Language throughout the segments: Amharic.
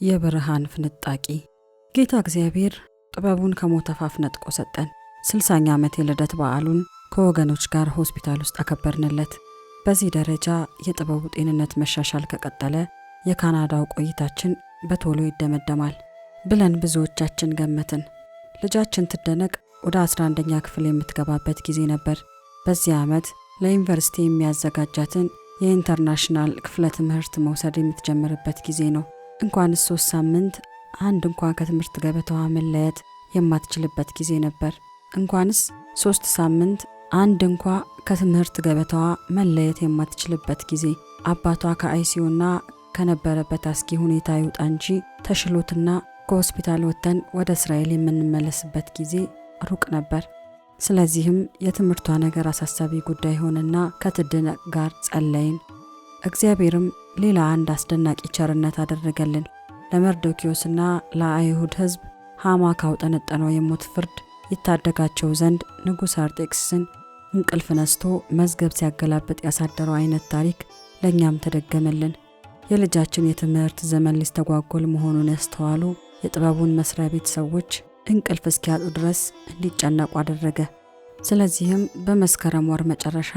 የብርሃን ፍንጣቂ ጌታ እግዚአብሔር ጥበቡን ከሞት አፋፍ ነጥቆ ሰጠን። 60ኛ ዓመት የልደት በዓሉን ከወገኖች ጋር ሆስፒታል ውስጥ አከበርንለት። በዚህ ደረጃ የጥበቡ ጤንነት መሻሻል ከቀጠለ የካናዳው ቆይታችን በቶሎ ይደመደማል ብለን ብዙዎቻችን ገመትን። ልጃችን ትደነቅ ወደ 11ኛ ክፍል የምትገባበት ጊዜ ነበር። በዚህ ዓመት ለዩኒቨርሲቲ የሚያዘጋጃትን የኢንተርናሽናል ክፍለ ትምህርት መውሰድ የምትጀምርበት ጊዜ ነው። እንኳንስ 3 ሳምንት አንድ እንኳን ከትምህርት ገበታዋ መለየት የማትችልበት ጊዜ ነበር። እንኳንስ 3 ሳምንት አንድ እንኳን ከትምህርት ገበታዋ መለየት የማትችልበት ጊዜ። አባቷ ከአይሲዩና ከነበረበት አስጊ ሁኔታ ይውጣ እንጂ ተሽሎትና ከሆስፒታል ወጥተን ወደ እስራኤል የምንመለስበት ጊዜ ሩቅ ነበር። ስለዚህም የትምህርቷ ነገር አሳሳቢ ጉዳይ ሆነና ከትድነቅ ጋር ጸለይን። እግዚአብሔርም ሌላ አንድ አስደናቂ ቸርነት አደረገልን። ለመርዶኪዮስና ለአይሁድ ሕዝብ ሃማ ካውጠነጠነው የሞት ፍርድ ይታደጋቸው ዘንድ ንጉሥ አርጤክስስን እንቅልፍ ነስቶ መዝገብ ሲያገላብጥ ያሳደረው አይነት ታሪክ ለእኛም ተደገመልን። የልጃችን የትምህርት ዘመን ሊስተጓጎል መሆኑን ያስተዋሉ የጥበቡን መስሪያ ቤት ሰዎች እንቅልፍ እስኪያጡ ድረስ እንዲጨነቁ አደረገ። ስለዚህም በመስከረም ወር መጨረሻ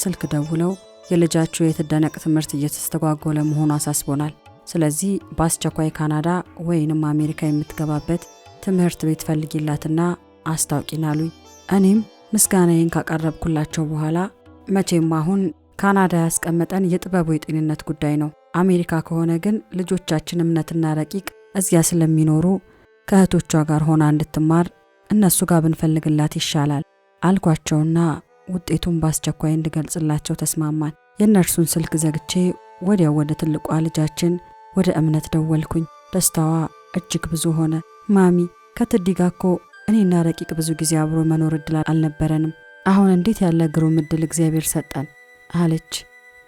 ስልክ ደውለው የልጃችሁ የትደነቅ ትምህርት እየተስተጓጎለ መሆኑ አሳስቦናል። ስለዚህ በአስቸኳይ ካናዳ ወይንም አሜሪካ የምትገባበት ትምህርት ቤት ፈልጊላትና አስታውቂን አሉኝ። እኔም ምስጋናዬን ካቀረብኩላቸው በኋላ መቼም አሁን ካናዳ ያስቀመጠን የጥበቡ የጤንነት ጉዳይ ነው። አሜሪካ ከሆነ ግን ልጆቻችን እምነትና ረቂቅ እዚያ ስለሚኖሩ ከእህቶቿ ጋር ሆና እንድትማር እነሱ ጋር ብንፈልግላት ይሻላል አልኳቸውና ውጤቱን በአስቸኳይ እንድገልጽላቸው ተስማማን። የእነርሱን ስልክ ዘግቼ ወዲያው ወደ ትልቋ ልጃችን ወደ እምነት ደወልኩኝ። ደስታዋ እጅግ ብዙ ሆነ። ማሚ ከትዲ ጋር እኮ እኔና ረቂቅ ብዙ ጊዜ አብሮ መኖር እድል አልነበረንም። አሁን እንዴት ያለ ግሩም እድል እግዚአብሔር ሰጠን አለች።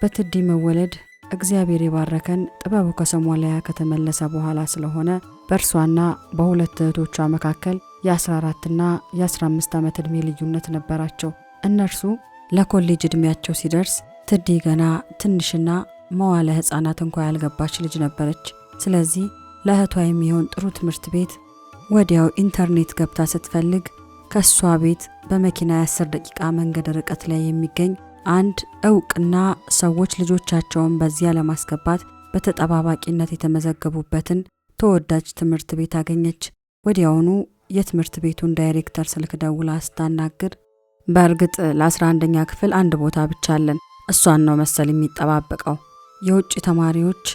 በትዲ መወለድ እግዚአብሔር የባረከን ጥበቡ ከሶማሊያ ከተመለሰ በኋላ ስለሆነ በእርሷና በሁለት እህቶቿ መካከል የ14ና የ15 ዓመት ዕድሜ ልዩነት ነበራቸው። እነርሱ ለኮሌጅ ዕድሜያቸው ሲደርስ ትዲ ገና ትንሽና መዋለ ሕፃናት እንኳን ያልገባች ልጅ ነበረች። ስለዚህ ለእህቷ የሚሆን ጥሩ ትምህርት ቤት ወዲያው ኢንተርኔት ገብታ ስትፈልግ ከሷ ቤት በመኪና የ10 ደቂቃ መንገድ ርቀት ላይ የሚገኝ አንድ እውቅና ሰዎች ልጆቻቸውን በዚያ ለማስገባት በተጠባባቂነት የተመዘገቡበትን ተወዳጅ ትምህርት ቤት አገኘች። ወዲያውኑ የትምህርት ቤቱን ዳይሬክተር ስልክ ደውላ ስታናግር በእርግጥ ለ11ኛ ክፍል አንድ ቦታ ብቻ አለን፣ እሷን ነው መሰል የሚጠባበቀው። የውጭ ተማሪዎች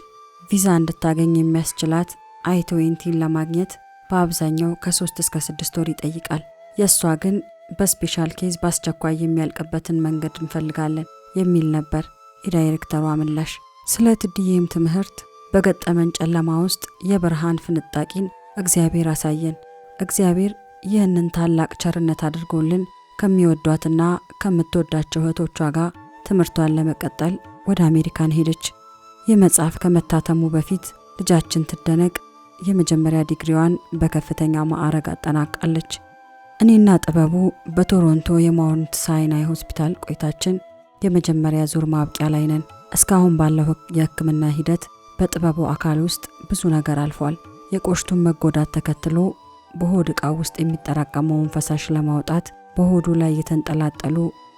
ቪዛ እንድታገኝ የሚያስችላት I-20 ለማግኘት በአብዛኛው ከ3 እስከ 6 ወር ይጠይቃል። የእሷ ግን በስፔሻል ኬዝ በአስቸኳይ የሚያልቅበትን መንገድ እንፈልጋለን የሚል ነበር የዳይሬክተሯ ምላሽ። ስለ ትድዬም ትምህርት በገጠመን ጨለማ ውስጥ የብርሃን ፍንጣቂን እግዚአብሔር አሳየን። እግዚአብሔር ይህንን ታላቅ ቸርነት አድርጎልን ከሚወዷትና ከምትወዳቸው እህቶቿ ጋር ትምህርቷን ለመቀጠል ወደ አሜሪካን ሄደች። ይህ መጽሐፍ ከመታተሙ በፊት ልጃችን ትደነቅ የመጀመሪያ ዲግሪዋን በከፍተኛ ማዕረግ አጠናቃለች። እኔና ጥበቡ በቶሮንቶ የማውንት ሳይናይ ሆስፒታል ቆይታችን የመጀመሪያ ዙር ማብቂያ ላይ ነን። እስካሁን ባለው የሕክምና ሂደት በጥበቡ አካል ውስጥ ብዙ ነገር አልፏል። የቆሽቱን መጎዳት ተከትሎ በሆድ ዕቃ ውስጥ የሚጠራቀመውን ፈሳሽ ለማውጣት በሆዱ ላይ የተንጠላጠሉ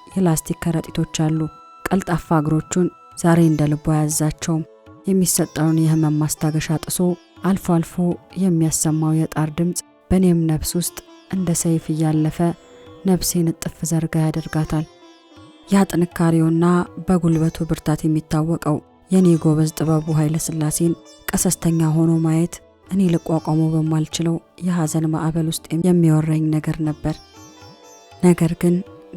የላስቲክ ከረጢቶች አሉ። ቀልጣፋ እግሮቹን ዛሬ እንደ ልቦ አያዛቸውም። የሚሰጠውን የህመም ማስታገሻ ጥሶ አልፎ አልፎ የሚያሰማው የጣር ድምፅ በእኔም ነፍስ ውስጥ እንደ ሰይፍ እያለፈ ነፍሴን እጥፍ ዘርጋ ያደርጋታል። ያ ጥንካሬውና በጉልበቱ ብርታት የሚታወቀው የኔ ጎበዝ ጥበቡ ኃይለ ሥላሴን ቀሰስተኛ ሆኖ ማየት እኔ ልቋቋመው በማልችለው የሐዘን ማዕበል ውስጥ የሚወረኝ ነገር ነበር። ነገር ግን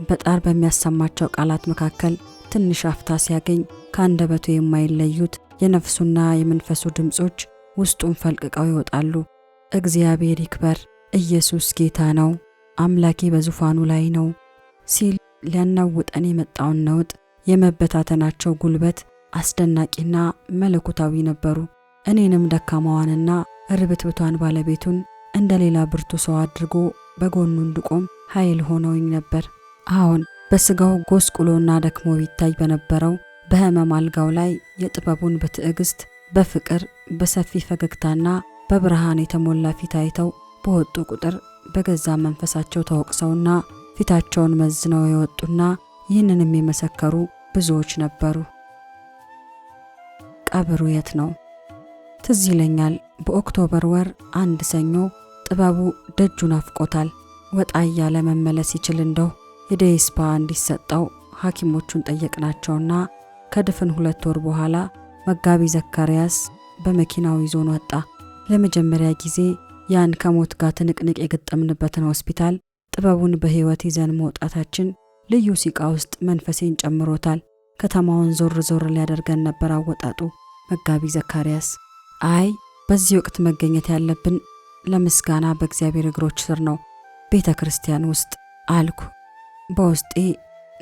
በጣር በሚያሰማቸው ቃላት መካከል ትንሽ አፍታ ሲያገኝ ከአንደበቱ የማይለዩት የነፍሱና የመንፈሱ ድምጾች ውስጡን ፈልቅቀው ይወጣሉ። እግዚአብሔር ይክበር፣ ኢየሱስ ጌታ ነው፣ አምላኬ በዙፋኑ ላይ ነው ሲል ሊያናውጠን የመጣውን ነውጥ የመበታተናቸው ጉልበት አስደናቂና መለኮታዊ ነበሩ። እኔንም ደካማዋንና ርብትብቷን ባለቤቱን እንደሌላ ብርቱ ሰው አድርጎ በጎኑ እንድቆም ኃይል ሆነውኝ ነበር። አሁን በስጋው ጎስቁሎና ደክሞ ይታይ በነበረው በህመም አልጋው ላይ የጥበቡን በትዕግስት በፍቅር በሰፊ ፈገግታና በብርሃን የተሞላ ፊት አይተው በወጡ ቁጥር በገዛ መንፈሳቸው ተወቅሰውና ፊታቸውን መዝነው የወጡና ይህንንም የመሰከሩ ብዙዎች ነበሩ። ቀብሩ የት ነው? ትዝ ይለኛል በኦክቶበር ወር አንድ ሰኞ ጥበቡ ደጁን አፍቆታል። ወጣ እያለ መመለስ ይችል እንደው የዴይ ስፓ እንዲሰጠው ሐኪሞቹን ጠየቅናቸውና ከድፍን 2 ወር በኋላ መጋቢ ዘካርያስ በመኪናው ይዞን ወጣ። ለመጀመሪያ ጊዜ ያን ከሞት ጋር ትንቅንቅ የገጠምንበትን ሆስፒታል ጥበቡን በህይወት ይዘን መውጣታችን ልዩ ሲቃ ውስጥ መንፈሴን ጨምሮታል። ከተማውን ዞር ዞር ሊያደርገን ነበር አወጣጡ። መጋቢ ዘካርያስ አይ በዚህ ወቅት መገኘት ያለብን ለምስጋና በእግዚአብሔር እግሮች ስር ነው፣ ቤተ ክርስቲያን ውስጥ አልኩ። በውስጤ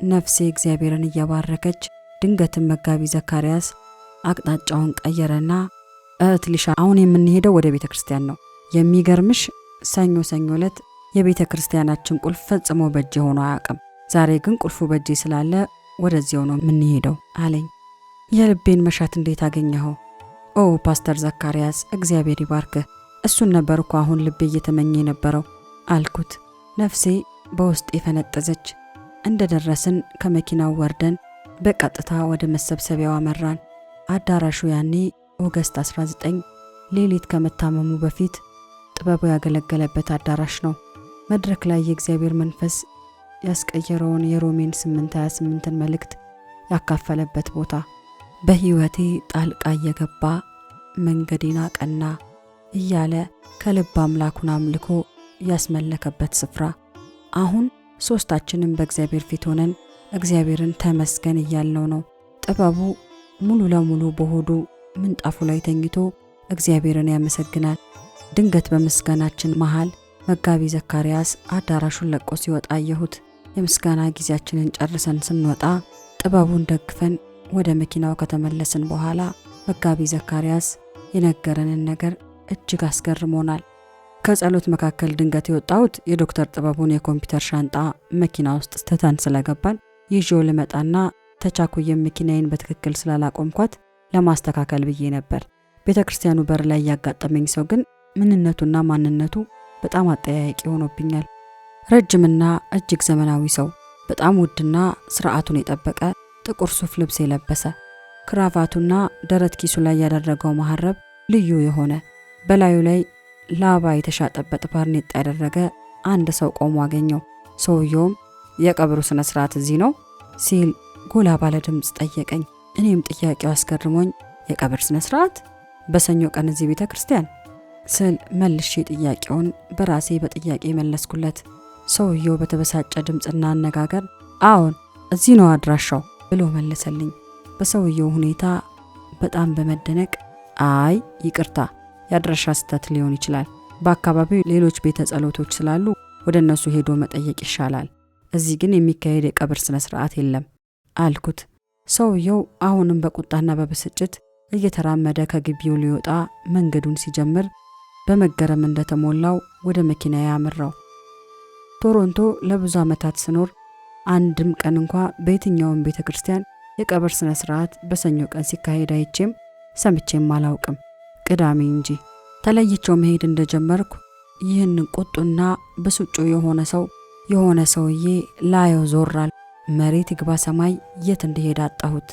ነፍሴ እግዚአብሔርን እያባረከች ድንገትም መጋቢ ዘካርያስ አቅጣጫውን ቀየረና እህት ሊሻ አሁን የምንሄደው ወደ ቤተ ክርስቲያን ነው። የሚገርምሽ ሰኞ ዕለት የቤተ ክርስቲያናችን ቁልፍ ፈጽሞ በእጄ ሆኖ አያውቅም። ዛሬ ግን ቁልፉ በእጄ ስላለ ወደዚያው ነው የምንሄደው አለኝ። የልቤን መሻት እንዴት አገኘኸው? ኦ ፓስተር ዘካርያስ እግዚአብሔር ይባርክህ። እሱን ነበር እኮ አሁን ልቤ እየተመኘ የነበረው አልኩት። ነፍሴ በውስጤ ፈነጠዘች። እንደደረስን ከመኪናው ወርደን በቀጥታ ወደ መሰብሰቢያው አመራን። አዳራሹ ያኔ ኦገስት 19 ሌሊት ከመታመሙ በፊት ጥበቡ ያገለገለበት አዳራሽ ነው። መድረክ ላይ የእግዚአብሔር መንፈስ ያስቀየረውን የሮሜን 8:28ን መልእክት ያካፈለበት ቦታ፣ በህይወቴ ጣልቃ እየገባ መንገዴን አቀና እያለ ከልብ አምላኩን አምልኮ ያስመለከበት ስፍራ። አሁን ሶስታችንም በእግዚአብሔር ፊት ሆነን እግዚአብሔርን ተመስገን እያልነው ነው። ጥበቡ ሙሉ ለሙሉ በሆዱ ምንጣፉ ላይ ተኝቶ እግዚአብሔርን ያመሰግናል። ድንገት በምስጋናችን መሃል መጋቢ ዘካርያስ አዳራሹን ለቆ ሲወጣ አየሁት። የምስጋና ጊዜያችንን ጨርሰን ስንወጣ ጥበቡን ደግፈን ወደ መኪናው ከተመለስን በኋላ መጋቢ ዘካርያስ የነገረንን ነገር እጅግ አስገርሞናል። ከጸሎት መካከል ድንገት የወጣሁት የዶክተር ጥበቡን የኮምፒውተር ሻንጣ መኪና ውስጥ ትተን ስለገባን ይዤው ልመጣና ተቻኩዬም መኪናዬን በትክክል ስላላቆምኳት ለማስተካከል ብዬ ነበር። ቤተ ክርስቲያኑ በር ላይ ያጋጠመኝ ሰው ግን ምንነቱና ማንነቱ በጣም አጠያያቂ ሆኖብኛል። ረጅምና እጅግ ዘመናዊ ሰው፣ በጣም ውድና ስርዓቱን የጠበቀ ጥቁር ሱፍ ልብስ የለበሰ፣ ክራቫቱና ደረት ኪሱ ላይ ያደረገው መሐረብ ልዩ የሆነ፣ በላዩ ላይ ላባ የተሻጠበት ባርኔጣ ያደረገ አንድ ሰው ቆሞ አገኘው። ሰውየውም የቀብሩ ስነ ስርዓት እዚህ ነው ሲል ጎላ ባለ ድምጽ ጠየቀኝ። እኔም ጥያቄው አስገርሞኝ የቀብር ስነ ስርዓት በሰኞ ቀን እዚህ ቤተ ክርስቲያን ስል መልሼ ጥያቄውን በራሴ በጥያቄ መለስኩለት። ሰውየው በተበሳጨ ድምጽና አነጋገር አዎን እዚህ ነው አድራሻው ብሎ መለሰልኝ። በሰውየው ሁኔታ በጣም በመደነቅ አይ ይቅርታ ያድራሻ ስህተት ሊሆን ይችላል፣ በአካባቢው ሌሎች ቤተ ጸሎቶች ስላሉ ወደ እነሱ ሄዶ መጠየቅ ይሻላል፣ እዚህ ግን የሚካሄድ የቀብር ስነ ስርዓት የለም አልኩት። ሰውየው አሁንም በቁጣና በብስጭት እየተራመደ ከግቢው ሊወጣ መንገዱን ሲጀምር በመገረም እንደተሞላው ወደ መኪና ያመራው። ቶሮንቶ ለብዙ ዓመታት ስኖር አንድም ቀን እንኳ በየትኛውም ቤተ ክርስቲያን የቀብር ስነ ስርዓት በሰኞ ቀን ሲካሄድ አይቼም ሰምቼም አላውቅም፣ ቅዳሜ እንጂ። ተለይቼው መሄድ እንደጀመርኩ ይህን ቁጡና ብስጩ የሆነ ሰውዬ ላየው ዞራል። መሬት ይግባ ሰማይ የት እንደሄደ አጣሁት።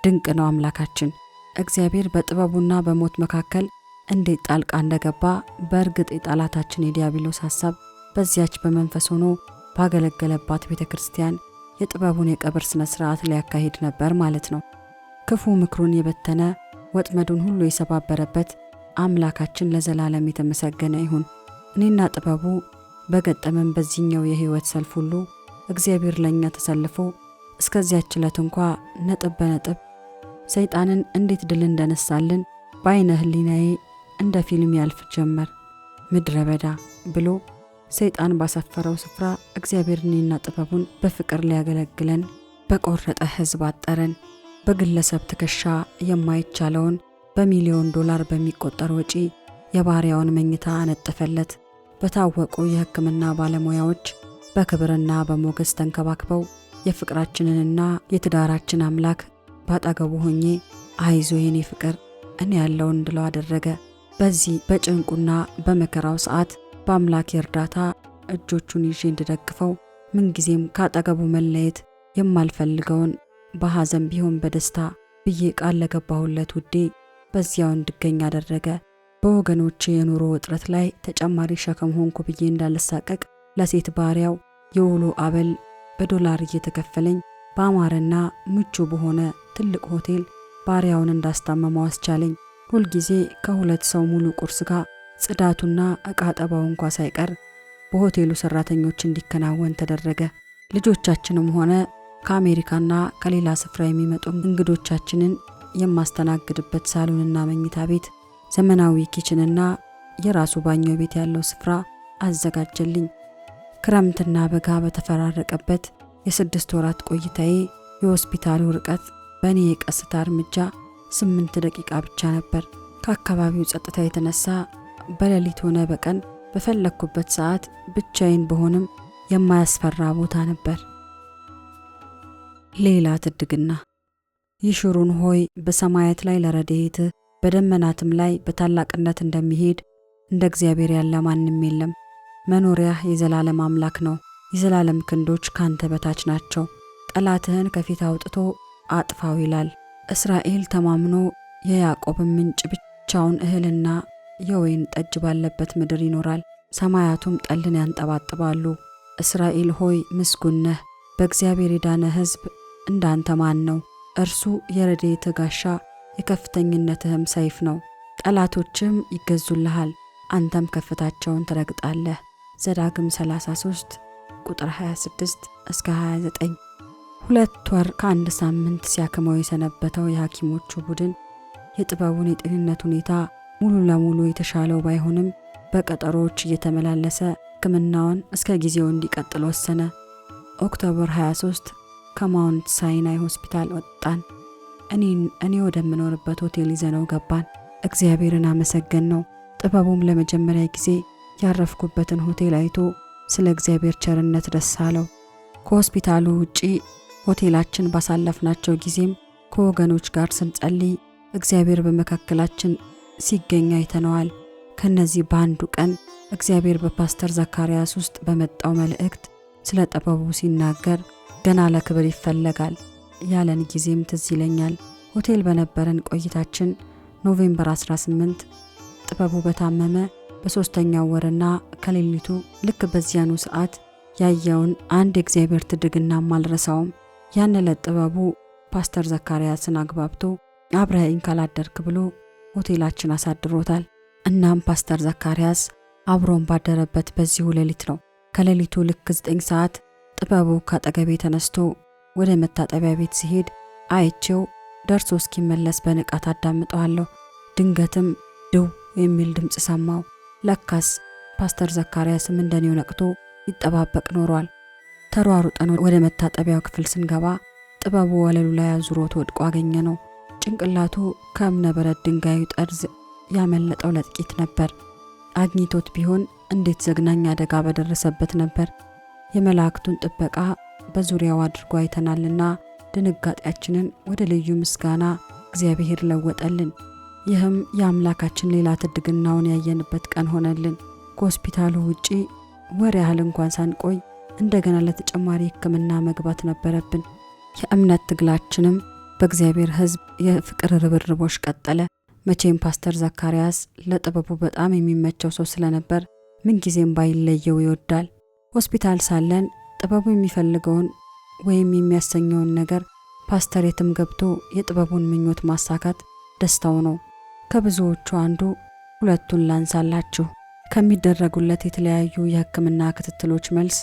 ድንቅ ነው አምላካችን እግዚአብሔር በጥበቡና በሞት መካከል እንዴት ጣልቃ እንደገባ። በእርግጥ የጠላታችን የዲያብሎስ ሐሳብ በዚያች በመንፈስ ሆኖ ባገለገለባት ቤተ ክርስቲያን የጥበቡን የቀብር ስነ ስርዓት ሊያካሂድ ነበር ማለት ነው። ክፉ ምክሩን የበተነ ወጥመዱን ሁሉ የሰባበረበት አምላካችን ለዘላለም የተመሰገነ ይሁን። እኔና ጥበቡ በገጠመን በዚህኛው የህይወት ሰልፍ ሁሉ እግዚአብሔር ለኛ ተሰልፎ እስከዚያች ዕለት እንኳ ነጥብ በነጥብ ሰይጣንን እንዴት ድል እንደነሳልን በአይነ ህሊናዬ እንደ ፊልም ያልፍ ጀመር። ምድረ በዳ ብሎ ሰይጣን ባሰፈረው ስፍራ እግዚአብሔር እኔና ጥበቡን በፍቅር ሊያገለግለን በቆረጠ ህዝብ አጠረን። በግለሰብ ትከሻ የማይቻለውን በሚሊዮን ዶላር በሚቆጠር ወጪ የባሪያውን መኝታ አነጠፈለት። በታወቁ የሕክምና ባለሙያዎች በክብርና በሞገስ ተንከባክበው የፍቅራችንንና የትዳራችን አምላክ ባጠገቡ ሆኜ አይዞ የኔ ፍቅር እኔ ያለው እንድለው አደረገ። በዚህ በጭንቁና በመከራው ሰዓት በአምላክ እርዳታ እጆቹን ይዤ እንድደግፈው ምንጊዜም ካጠገቡ መለየት የማልፈልገውን በሐዘን ቢሆን በደስታ ብዬ ቃል ለገባሁለት ውዴ በዚያው እንድገኝ አደረገ። በወገኖቼ የኑሮ ውጥረት ላይ ተጨማሪ ሸክም ሆንኩ ብዬ እንዳልሳቀቅ ለሴት ባሪያው የውሎ አበል በዶላር እየተከፈለኝ በአማረና ምቹ በሆነ ትልቅ ሆቴል ባሪያውን እንዳስታመመው አስቻለኝ። ሁልጊዜ ከሁለት ሰው ሙሉ ቁርስ ጋር ጽዳቱና ዕቃ ጠባው እንኳ ሳይቀር በሆቴሉ ሰራተኞች እንዲከናወን ተደረገ። ልጆቻችንም ሆነ ከአሜሪካና ከሌላ ስፍራ የሚመጡ እንግዶቻችንን የማስተናግድበት ሳሎንና መኝታ ቤት፣ ዘመናዊ ኪችንና የራሱ ባኞ ቤት ያለው ስፍራ አዘጋጀልኝ። ክረምትና በጋ በተፈራረቀበት የ6 ወራት ቆይታዬ የሆስፒታሉ ርቀት በእኔ የቀስታ እርምጃ 8 ደቂቃ ብቻ ነበር። ከአካባቢው ጸጥታ የተነሳ በሌሊት ሆነ በቀን በፈለኩበት ሰዓት ብቻዬን በሆንም የማያስፈራ ቦታ ነበር። ሌላ ትድግና ይሹሩን ሆይ በሰማያት ላይ ለረድኤት በደመናትም ላይ በታላቅነት እንደሚሄድ እንደ እግዚአብሔር ያለ ማንም የለም። መኖሪያህ የዘላለም አምላክ ነው። የዘላለም ክንዶች ካንተ በታች ናቸው። ጠላትህን ከፊት አውጥቶ አጥፋው ይላል። እስራኤል ተማምኖ የያዕቆብን ምንጭ ብቻውን እህልና የወይን ጠጅ ባለበት ምድር ይኖራል። ሰማያቱም ጠልን ያንጠባጥባሉ። እስራኤል ሆይ ምስጉን ነህ። በእግዚአብሔር የዳነ ሕዝብ እንዳንተ ማን ነው? እርሱ የረድኤትህ ጋሻ የከፍተኝነትህም ሰይፍ ነው። ጠላቶችም ይገዙልሃል፣ አንተም ከፍታቸውን ትረግጣለህ። ዘዳግም 33 ቁጥር 26 እስከ 29። 2 ወር ከ1 ሳምንት ሲያክመው የሰነበተው የሐኪሞቹ ቡድን የጥበቡን የጤንነት ሁኔታ ሙሉ ለሙሉ የተሻለው ባይሆንም በቀጠሮዎች እየተመላለሰ ሕክምናውን እስከ ጊዜው እንዲቀጥል ወሰነ። ኦክቶበር 23 ከማውንት ሳይናይ ሆስፒታል ወጣን። እኔ ወደምኖርበት ሆቴል ይዘነው ገባን። እግዚአብሔርን አመሰገን ነው። ጥበቡም ለመጀመሪያ ጊዜ ያረፍኩበትን ሆቴል አይቶ ስለ እግዚአብሔር ቸርነት ደስ አለው። ከሆስፒታሉ ውጪ ሆቴላችን ባሳለፍናቸው ጊዜም ከወገኖች ጋር ስንጸልይ እግዚአብሔር በመካከላችን ሲገኝ አይተነዋል። ከነዚህ በአንዱ ቀን እግዚአብሔር በፓስተር ዘካርያስ ውስጥ በመጣው መልእክት ስለ ጥበቡ ሲናገር ገና ለክብር ይፈለጋል ያለን ጊዜም ትዝ ይለኛል። ሆቴል በነበረን ቆይታችን ኖቬምበር 18 ጥበቡ በታመመ በ3ኛው ወርና ከሌሊቱ ልክ በዚያኑ ሰዓት ያየውን አንድ የእግዚአብሔር ትድግናም አልረሳውም። ያን ዕለት ጥበቡ ፓስተር ዘካርያስን አግባብቶ አብረኸኝ ካላደርክ ብሎ ሆቴላችን አሳድሮታል። እናም ፓስተር ዘካርያስ አብሮን ባደረበት በዚሁ ሌሊት ነው። ከሌሊቱ ልክ 9 ሰዓት ጥበቡ ካጠገቤ ተነስቶ ወደ መታጠቢያ ቤት ሲሄድ አይቼው ደርሶ እስኪመለስ በንቃት አዳምጠዋለሁ። ድንገትም ድው የሚል ድምጽ ሰማው። ለካስ ፓስተር ዘካርያስም እንደኔው ነቅቶ ይጠባበቅ ኖሯል። ተሯሩጠን ወደ መታጠቢያው ክፍል ስንገባ ጥበቡ ወለሉ ላይ አዙሮት ወድቆ አገኘ ነው። ጭንቅላቱ ከእብነ በረድ ድንጋዩ ጠርዝ ያመለጠው ለጥቂት ነበር። አግኝቶት ቢሆን እንዴት ዘግናኝ አደጋ በደረሰበት ነበር። የመላእክቱን ጥበቃ በዙሪያው አድርጎ አይተናልና ድንጋጤያችንን ወደ ልዩ ምስጋና እግዚአብሔር ለወጠልን። ይህም የአምላካችን ሌላ ትድግናውን ያየንበት ቀን ሆነልን። ከሆስፒታሉ ውጪ ወር ያህል እንኳን ሳንቆይ እንደገና ለተጨማሪ ሕክምና መግባት ነበረብን። የእምነት ትግላችንም በእግዚአብሔር ሕዝብ የፍቅር ርብርቦች ቀጠለ። መቼም ፓስተር ዘካርያስ ለጥበቡ በጣም የሚመቸው ሰው ስለነበር ምንጊዜም ባይለየው ይወዳል። ሆስፒታል ሳለን ጥበቡ የሚፈልገውን ወይም የሚያሰኘውን ነገር ፓስተር የትም ገብቶ የጥበቡን ምኞት ማሳካት ደስታው ነው። ከብዙዎቹ አንዱ ሁለቱን ላንሳላችሁ። ከሚደረጉለት የተለያዩ የሕክምና ክትትሎች መልስ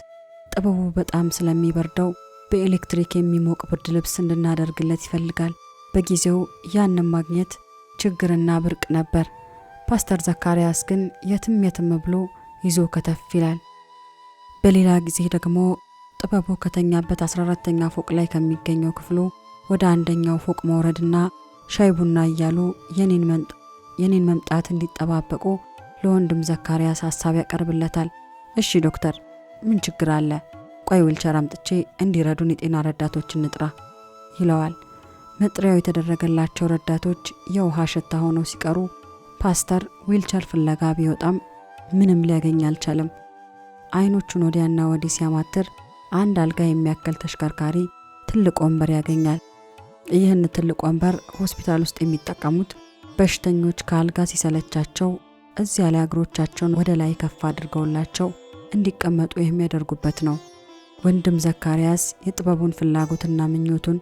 ጥበቡ በጣም ስለሚበርደው በኤሌክትሪክ የሚሞቅ ብርድ ልብስ እንድናደርግለት ይፈልጋል። በጊዜው ያንን ማግኘት ችግርና ብርቅ ነበር። ፓስተር ዘካርያስ ግን የትም ብሎ ይዞ ከተፍ ይላል። በሌላ ጊዜ ደግሞ ጥበቡ ከተኛበት 14ኛ ፎቅ ላይ ከሚገኘው ክፍሉ ወደ 1ኛው ፎቅ መውረድና ሻይ ቡና እያሉ የኔን መምጣት እንዲጠባበቁ ለወንድም ዘካርያስ ሐሳብ ያቀርብለታል። እሺ ዶክተር፣ ምን ችግር አለ? ቆይ ዊልቸር አምጥቼ እንዲረዱን የጤና ረዳቶችን እንጥራ ይለዋል። መጥሪያው የተደረገላቸው ረዳቶች የውሃ ሽታ ሆነው ሲቀሩ ፓስተር ዊልቸር ፍለጋ ቢወጣም ምንም ሊያገኝ አልቻለም። አይኖቹን ወዲያና ወዲህ ሲያማትር አንድ አልጋ የሚያክል ተሽከርካሪ ትልቅ ወንበር ያገኛል። ይህን ትልቅ ወንበር ሆስፒታል ውስጥ የሚጠቀሙት በሽተኞች ከአልጋ ሲሰለቻቸው እዚያ ላይ እግሮቻቸውን ወደ ላይ ከፍ አድርገውላቸው እንዲቀመጡ የሚያደርጉበት ነው። ወንድም ዘካርያስ የጥበቡን ፍላጎትና ምኞቱን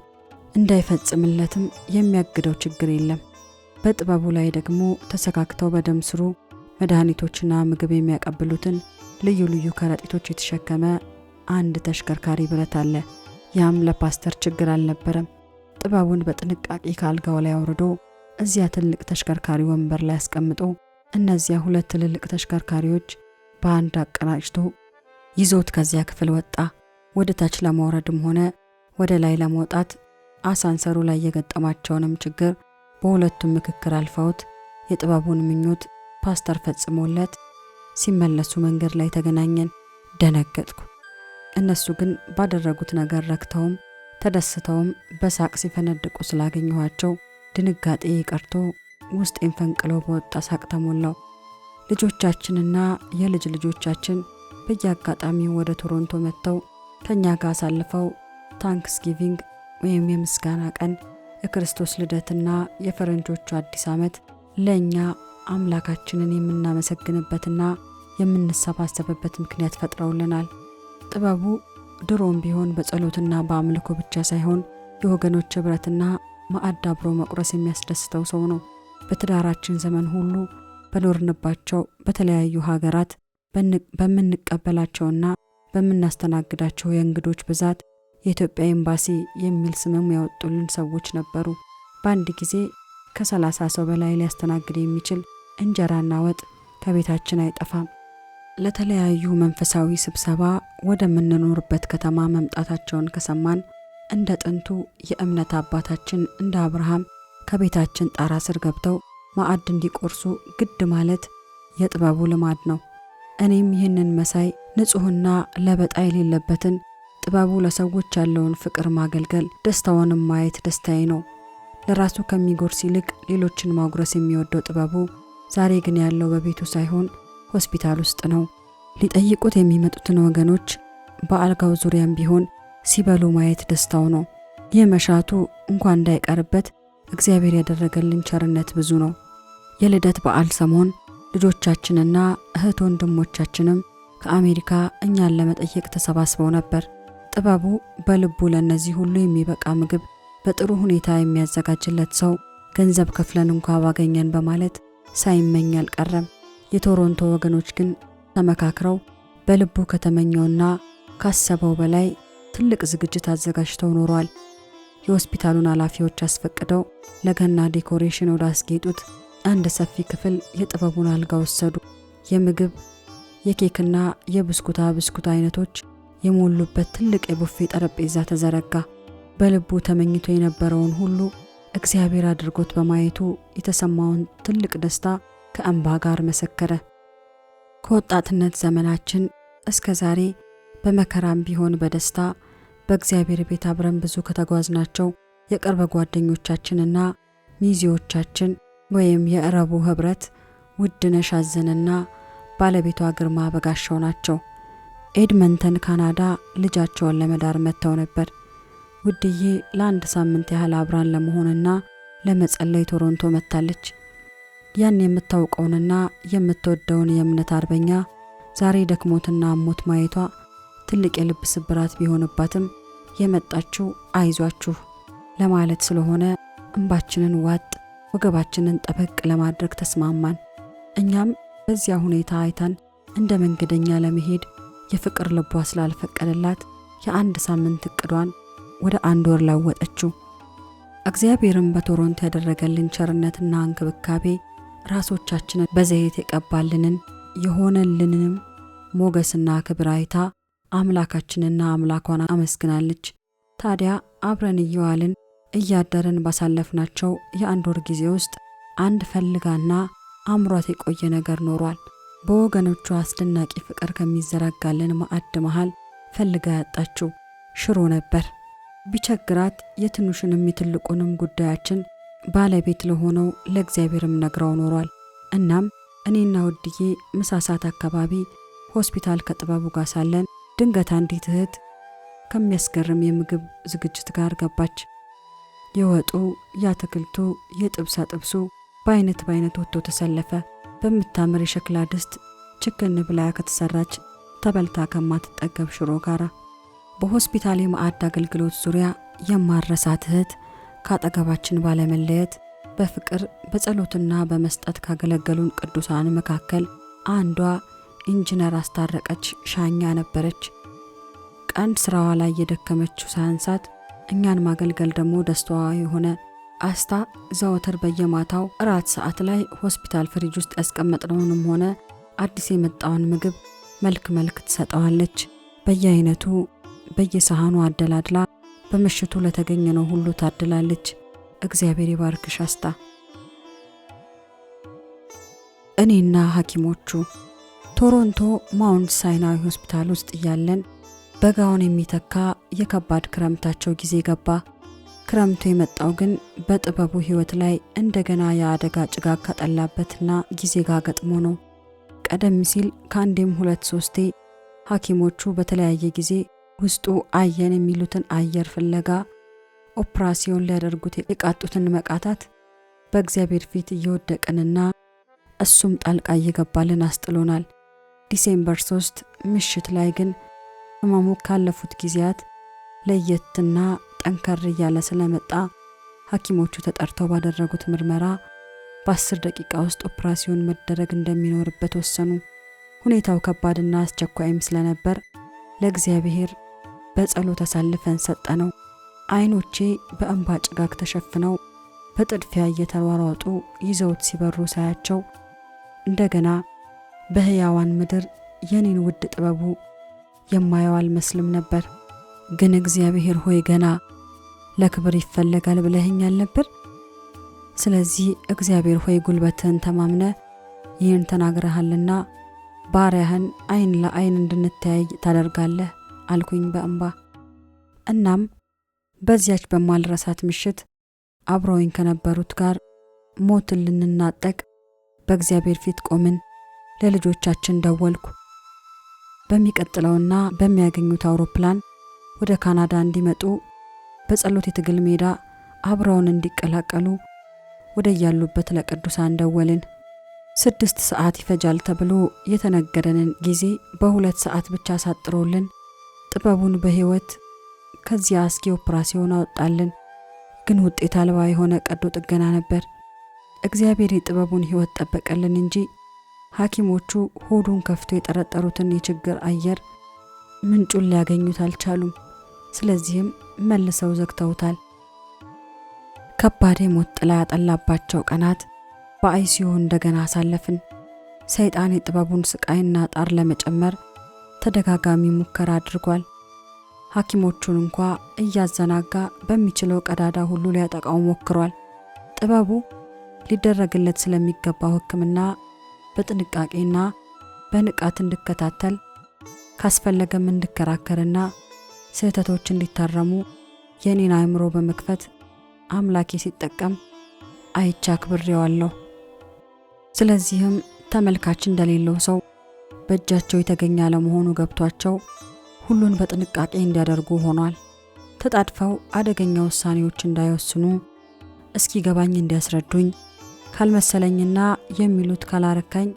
እንዳይፈጽምለትም የሚያግደው ችግር የለም። በጥበቡ ላይ ደግሞ ተሰካክተው በደም ስሩ መድኃኒቶችና ምግብ የሚያቀብሉትን ልዩ ልዩ ከረጢቶች የተሸከመ አንድ ተሽከርካሪ ብረት አለ። ያም ለፓስተር ችግር አልነበረም። ጥበቡን በጥንቃቄ ከአልጋው ላይ አውርዶ እዚያ ትልቅ ተሽከርካሪ ወንበር ላይ አስቀምጦ እነዚያ ሁለት ትልልቅ ተሽከርካሪዎች በአንድ አቀናጭቶ ይዞት ከዚያ ክፍል ወጣ። ወደ ታች ለመውረድም ሆነ ወደ ላይ ለመውጣት አሳንሰሩ ላይ የገጠማቸውንም ችግር በሁለቱም ምክክር አልፈውት የጥበቡን ምኞት ፓስተር ፈጽሞለት ሲመለሱ መንገድ ላይ ተገናኘን። ደነገጥኩ። እነሱ ግን ባደረጉት ነገር ረክተውም ተደስተውም በሳቅ ሲፈነድቁ ስላገኘኋቸው ድንጋጤ ቀርቶ ውስጤን ፈንቅለው በወጣ ሳቅ ተሞላው። ልጆቻችንና የልጅ ልጆቻችን በየአጋጣሚው ወደ ቶሮንቶ መጥተው ከኛ ጋር አሳልፈው ታንክስጊቪንግ ወይም የምስጋና ቀን፣ የክርስቶስ ልደትና የፈረንጆቹ አዲስ ዓመት ለኛ አምላካችንን የምናመሰግንበትና የምንሰባሰብበት ምክንያት ፈጥረውልናል። ጥበቡ ድሮም ቢሆን በጸሎትና በአምልኮ ብቻ ሳይሆን የወገኖች ህብረትና ማዕድ አብሮ መቁረስ የሚያስደስተው ሰው ነው። በትዳራችን ዘመን ሁሉ በኖርንባቸው በተለያዩ ሀገራት በምንቀበላቸውና በምናስተናግዳቸው የእንግዶች ብዛት የኢትዮጵያ ኤምባሲ የሚል ስምም ያወጡልን ሰዎች ነበሩ። በአንድ ጊዜ ከ30 ሰው በላይ ሊያስተናግድ የሚችል እንጀራና ወጥ ከቤታችን አይጠፋም። ለተለያዩ መንፈሳዊ ስብሰባ ወደምንኖርበት ከተማ መምጣታቸውን ከሰማን እንደ ጥንቱ የእምነት አባታችን እንደ አብርሃም ከቤታችን ጣራ ስር ገብተው ማዕድ እንዲቆርሱ ግድ ማለት የጥበቡ ልማድ ነው። እኔም ይህንን መሳይ ንጹህና ለበጣ የሌለበትን ጥበቡ ለሰዎች ያለውን ፍቅር ማገልገል ደስታውንም ማየት ደስታዬ ነው። ለራሱ ከሚጎርስ ይልቅ ሌሎችን ማጉረስ የሚወደው ጥበቡ ዛሬ ግን ያለው በቤቱ ሳይሆን ሆስፒታል ውስጥ ነው። ሊጠይቁት የሚመጡትን ወገኖች በአልጋው ዙሪያም ቢሆን ሲበሉ ማየት ደስታው ነው። ይህ መሻቱ እንኳን እንዳይቀርበት እግዚአብሔር ያደረገልን ቸርነት ብዙ ነው። የልደት በዓል ሰሞን ልጆቻችንና እህት ወንድሞቻችንም ከአሜሪካ እኛን ለመጠየቅ ተሰባስበው ነበር። ጥበቡ በልቡ ለነዚህ ሁሉ የሚበቃ ምግብ በጥሩ ሁኔታ የሚያዘጋጅለት ሰው ገንዘብ ከፍለን እንኳ ባገኘን በማለት ሳይመኝ አልቀረም። የቶሮንቶ ወገኖች ግን ተመካክረው በልቡ ከተመኘውና ካሰበው በላይ ትልቅ ዝግጅት አዘጋጅተው ኖሯል። የሆስፒታሉን ኃላፊዎች አስፈቅደው ለገና ዲኮሬሽን ወደ አስጌጡት አንድ ሰፊ ክፍል የጥበቡን አልጋ ወሰዱ። የምግብ የኬክና የብስኩት አይነቶች የሞሉበት ትልቅ የቡፌ ጠረጴዛ ተዘረጋ። በልቡ ተመኝቶ የነበረውን ሁሉ እግዚአብሔር አድርጎት በማየቱ የተሰማውን ትልቅ ደስታ ከእንባ ጋር መሰከረ። ከወጣትነት ዘመናችን እስከ ዛሬ በመከራም ቢሆን በደስታ በእግዚአብሔር ቤት አብረን ብዙ ከተጓዝናቸው የቅርብ ጓደኞቻችንና ሚዜዎቻችን ወይም የዕረቡ ህብረት ውድነሽ አዘነና ባለቤቷ ግርማ በጋሻው ናቸው። ኤድመንተን ካናዳ ልጃቸውን ለመዳር መጥተው ነበር። ውድዬ ለአንድ ሳምንት ያህል አብራን ለመሆንና ለመጸለይ ቶሮንቶ መጥታለች። ያን የምታውቀውንና የምትወደውን የእምነት አርበኛ ዛሬ ደክሞትና አሞት ማየቷ ትልቅ የልብ ስብራት ቢሆንባትም የመጣችው አይዟችሁ ለማለት ስለሆነ እንባችንን ዋጥ ወገባችንን ጠበቅ ለማድረግ ተስማማን። እኛም በዚያ ሁኔታ አይታን እንደ መንገደኛ ለመሄድ የፍቅር ልቧ ስላልፈቀደላት የአንድ ሳምንት እቅዷን ወደ 1 ወር ለወጠችው። እግዚአብሔርም በቶሮንቶ ያደረገልን ቸርነትና እንክብካቤ ራሶቻችንን በዘይት የቀባልንን የሆነልንንም ሞገስና ክብር አይታ አምላካችንና አምላኳን አመስግናለች። ታዲያ አብረን እየዋልን እያደረን ባሳለፍናቸው የ1 ወር ጊዜ ውስጥ አንድ ፈልጋና አምሯት የቆየ ነገር ኖሯል። በወገኖቿ አስደናቂ ፍቅር ከሚዘረጋልን ማዕድ መሃል ፈልጋ ያጣችው ሽሮ ነበር። ቢቸግራት የትንሹንም የትልቁንም ጉዳያችን ባለቤት ለሆነው ለእግዚአብሔርም ነግረው ኖሯል። እናም እኔና ውድዬ ምሳ ሰዓት አካባቢ ሆስፒታል ከጥበቡ ጋር ሳለን ድንገት አንዲት እህት ከሚያስገርም የምግብ ዝግጅት ጋር ገባች። የወጡ፣ የአትክልቱ፣ የጥብሳ ጥብሱ በአይነት ወጥቶ ተሰለፈ። በምታምር የሸክላ ድስት ችክን ብላ ከተሰራች ተበልታ ከማትጠገብ ሽሮ ጋራ በሆስፒታል የማዕድ አገልግሎት ዙሪያ የማረሳት እህት ካጠገባችን ባለመለየት በፍቅር በጸሎትና በመስጠት ካገለገሉን ቅዱሳን መካከል አንዷ ኢንጂነር አስታረቀች ሻኛ ነበረች። ቀን ስራዋ ላይ የደከመችው ሳያንሳት እኛን ማገልገል ደግሞ ደስታዋ የሆነ አስታ ዘወትር በየማታው እራት ሰዓት ላይ ሆስፒታል ፍሪጅ ውስጥ ያስቀመጥነውንም ሆነ አዲስ የመጣውን ምግብ መልክ ትሰጠዋለች። በየአይነቱ በየሳህኑ አደላድላ በምሽቱ ለተገኘነው ሁሉ ታድላለች። እግዚአብሔር ይባርክሽ አስታ። እኔና ሐኪሞቹ ቶሮንቶ ማውንት ሳይናዊ ሆስፒታል ውስጥ እያለን በጋውን የሚተካ የከባድ ክረምታቸው ጊዜ ገባ። ክረምቱ የመጣው ግን በጥበቡ ህይወት ላይ እንደገና የአደጋ ጭጋግ ከጠላበትና ጊዜ ጋር ገጥሞ ነው። ቀደም ሲል ከአንዴም 2-3 ሐኪሞቹ በተለያየ ጊዜ ውስጡ አየን የሚሉትን አየር ፍለጋ ኦፕራሲዮን ሊያደርጉት የቃጡትን መቃታት በእግዚአብሔር ፊት እየወደቅንና እሱም ጣልቃ እየገባልን አስጥሎናል። ዲሴምበር 3 ምሽት ላይ ግን ህመሙ ካለፉት ጊዜያት ለየትና ጠንከር እያለ ስለመጣ ሐኪሞቹ ተጠርተው ባደረጉት ምርመራ በ10 ደቂቃ ውስጥ ኦፕራሲዮን መደረግ እንደሚኖርበት ወሰኑ። ሁኔታው ከባድና አስቸኳይም ስለነበር ለእግዚአብሔር በጸሎት አሳልፈን ሰጠነው። አይኖቼ በእንባ ጭጋግ ተሸፍነው በጥድፊያ እየተሯሯጡ ይዘውት ሲበሩ ሳያቸው እንደገና በህያዋን ምድር የኔን ውድ ጥበቡ የማየው አልመስልም ነበር። ግን እግዚአብሔር ሆይ ገና ለክብር ይፈለጋል ብለኸኛል ነበር። ስለዚህ እግዚአብሔር ሆይ ጉልበትህን ተማምነ ይህን ተናግረሃልና ባሪያህን አይን ለአይን እንድንተያይ ታደርጋለህ አልኩኝ በእንባ። እናም በዚያች በማልረሳት ምሽት አብረውኝ ከነበሩት ጋር ሞትን ልንናጠቅ በእግዚአብሔር ፊት ቆምን። ለልጆቻችን ደወልኩ። በሚቀጥለውና በሚያገኙት አውሮፕላን ወደ ካናዳ እንዲመጡ በጸሎት የትግል ሜዳ አብረውን እንዲቀላቀሉ ወደ ያሉበት ለቅዱሳን ደወልን። 6 ሰዓት ይፈጃል ተብሎ የተነገረንን ጊዜ በ2 ሰዓት ብቻ ሳጥሮልን ጥበቡን በህይወት ከዚያ አስጊ ኦፕራሲዮን አወጣልን። ግን ውጤት አልባ የሆነ ቀዶ ጥገና ነበር። እግዚአብሔር የጥበቡን ህይወት ጠበቀልን እንጂ ሐኪሞቹ ሆዱን ከፍቶ የጠረጠሩትን የችግር አየር ምንጩን ሊያገኙት አልቻሉም። ስለዚህም መልሰው ዘግተውታል። ከባድ የሞት ጥላ ያጠላባቸው ቀናት በአይሲዩ እንደገና አሳለፍን። ሰይጣን የጥበቡን ስቃይና ጣር ለመጨመር ተደጋጋሚ ሙከራ አድርጓል። ሐኪሞቹን እንኳ እያዘናጋ በሚችለው ቀዳዳ ሁሉ ሊያጠቃው ሞክሯል። ጥበቡ ሊደረግለት ስለሚገባው ሕክምና በጥንቃቄና በንቃት እንድከታተል ካስፈለገም እንድከራከርና ስህተቶች እንዲታረሙ የኔን አእምሮ በመክፈት አምላኬ ሲጠቀም አይቻ አክብሬዋለሁ። ስለዚህም ተመልካች እንደሌለው ሰው በእጃቸው የተገኘ ለመሆኑ ገብቷቸው ሁሉን በጥንቃቄ እንዲያደርጉ ሆኗል። ተጣድፈው አደገኛ ውሳኔዎች እንዳይወስኑ እስኪገባኝ እንዲያስረዱኝ ካልመሰለኝና የሚሉት ካላረካኝ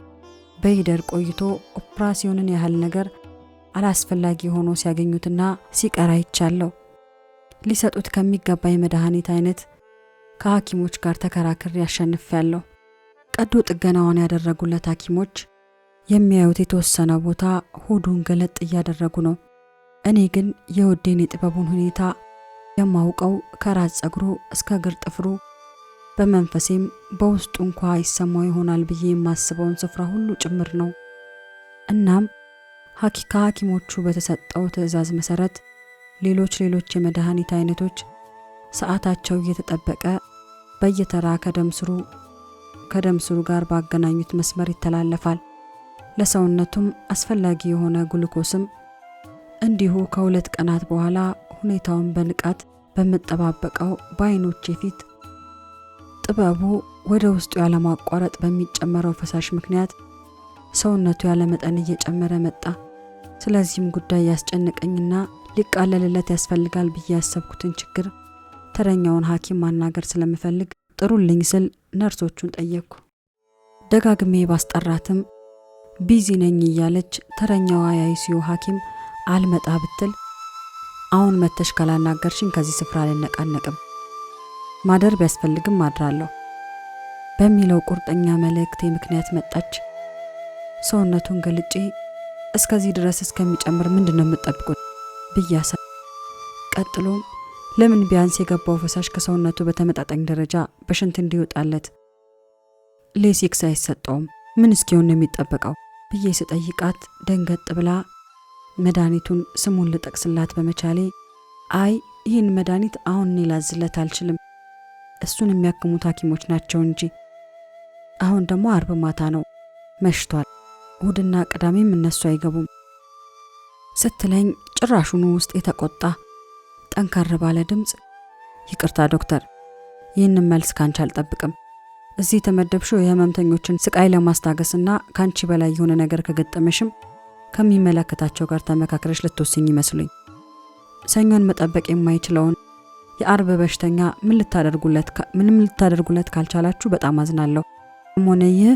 በይደር ቆይቶ ኦፕራሲዮንን ያህል ነገር አላስፈላጊ ሆኖ ሲያገኙትና ሲቀር አይቻለሁ። ሊሰጡት ከሚገባ የመድኃኒት አይነት ከሐኪሞች ጋር ተከራክሬ ያሸንፋለሁ። ቀዶ ጥገናውን ያደረጉለት ሐኪሞች የሚያዩት የተወሰነ ቦታ ሆዱን ገለጥ እያደረጉ ነው። እኔ ግን የውዴን የጥበቡን ሁኔታ የማውቀው ከራስ ጸጉሩ እስከ እግር ጥፍሩ በመንፈሴም በውስጡ እንኳ ይሰማው ይሆናል ብዬ የማስበውን ስፍራ ሁሉ ጭምር ነው። እናም ሐኪሞቹ በተሰጠው ትዕዛዝ መሰረት ሌሎች የመድኃኒት አይነቶች ሰዓታቸው እየተጠበቀ በየተራ ከደም ስሩ ጋር ባገናኙት መስመር ይተላለፋል። ለሰውነቱም አስፈላጊ የሆነ ግሉኮስም እንዲሁ ከ2 ቀናት በኋላ ሁኔታውን በንቃት በመጠባበቀው በዓይኖቼ ፊት ጥበቡ ወደ ውስጡ ያለማቋረጥ በሚጨመረው ፈሳሽ ምክንያት ሰውነቱ ያለ መጠን እየጨመረ መጣ። ስለዚህም ጉዳይ ያስጨነቀኝና ሊቃለልለት ያስፈልጋል ብዬ ያሰብኩትን ችግር ተረኛውን ሐኪም ማናገር ስለምፈልግ ጥሩልኝ ስል ነርሶቹን ጠየቅኩ። ደጋግሜ ባስጠራትም ቢዚ ነኝ እያለች ተረኛዋ የአይሲዩ ሐኪም አልመጣ ብትል አሁን መተሽ ካላናገርሽኝ ከዚህ ስፍራ አልነቃነቅም፣ ማደር ቢያስፈልግም አድራለሁ በሚለው ቁርጠኛ መልእክቴ ምክንያት መጣች። ሰውነቱን ገልጬ እስከዚህ ድረስ እስከሚጨምር ምንድነው የምትጠብቁት ብያሰ ቀጥሎም ለምን ቢያንስ የገባው ፈሳሽ ከሰውነቱ በተመጣጣኝ ደረጃ በሽንት እንዲወጣለት ሌሲክስ አይሰጠውም፣ ምን እስኪሆን ነው የሚጠበቀው ብዬ ስጠይቃት ደንገጥ ብላ መድኃኒቱን ስሙን ልጠቅስላት በመቻሌ አይ ይህን መድኃኒት አሁን እኔ ላዝለት አልችልም፣ እሱን የሚያክሙት ሐኪሞች ናቸው እንጂ አሁን ደግሞ አርብ ማታ ነው፣ መሽቷል፣ እሁድና ቅዳሜም እነሱ አይገቡም ስትለኝ ጭራሹኑ ውስጥ የተቆጣ ጠንከር ባለ ድምፅ ይቅርታ ዶክተር፣ ይህንን መልስ ካንቺ አልጠብቅም። እዚህ ተመደብሽው የህመምተኞችን ስቃይ ለማስታገስና ካንቺ በላይ የሆነ ነገር ከገጠመሽም ከሚመለከታቸው ጋር ተመካክረሽ ልትወስኝ ይመስሉኝ። ሰኞን መጠበቅ የማይችለውን የአርብ በሽተኛ ምንም ልታደርጉለት ካልቻላችሁ በጣም አዝናለሁ። ሆነ ይህ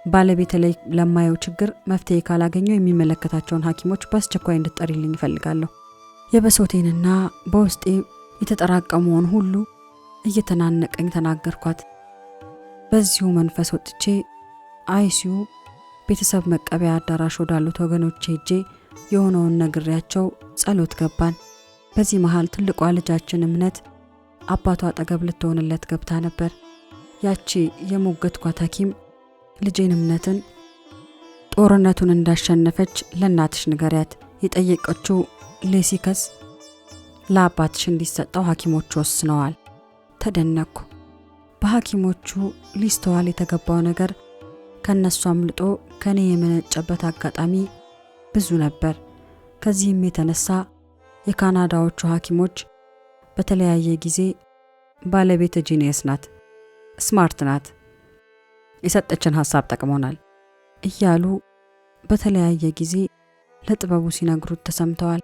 ባለቤት ላይ ለማየው ችግር መፍትሄ ካላገኘው የሚመለከታቸውን ሐኪሞች በአስቸኳይ እንድትጠሪልኝ እፈልጋለሁ። የበሶቴንና በውስጤ የተጠራቀመውን ሁሉ እየተናነቀኝ ተናገርኳት። በዚሁ መንፈስ ወጥቼ አይሲዩ ቤተሰብ መቀበያ አዳራሽ ወዳሉት ወገኖቼ ሄጄ የሆነውን ነግሬያቸው ጸሎት ገባን። በዚህ መሃል ትልቋ ልጃችን እምነት አባቷ አጠገብ ልትሆንለት ገብታ ነበር። ያቺ የሞገትኳት ሐኪም ልጄን እምነትን ጦርነቱን እንዳሸነፈች ለእናትሽ ንገሪያት፣ የጠየቀችው ሌሲከስ ለአባትሽ እንዲሰጠው ሐኪሞቹ ወስነዋል። ተደነቅኩ። በሐኪሞቹ ሊስተዋል የተገባው ነገር ከነሱ አምልጦ ከኔ የመነጨበት አጋጣሚ ብዙ ነበር። ከዚህም የተነሳ የካናዳዎቹ ሐኪሞች በተለያየ ጊዜ ባለቤት ጂኒየስ ናት፣ ስማርት ናት፣ የሰጠችን ሐሳብ ጠቅሞናል እያሉ በተለያየ ጊዜ ለጥበቡ ሲነግሩት ተሰምተዋል።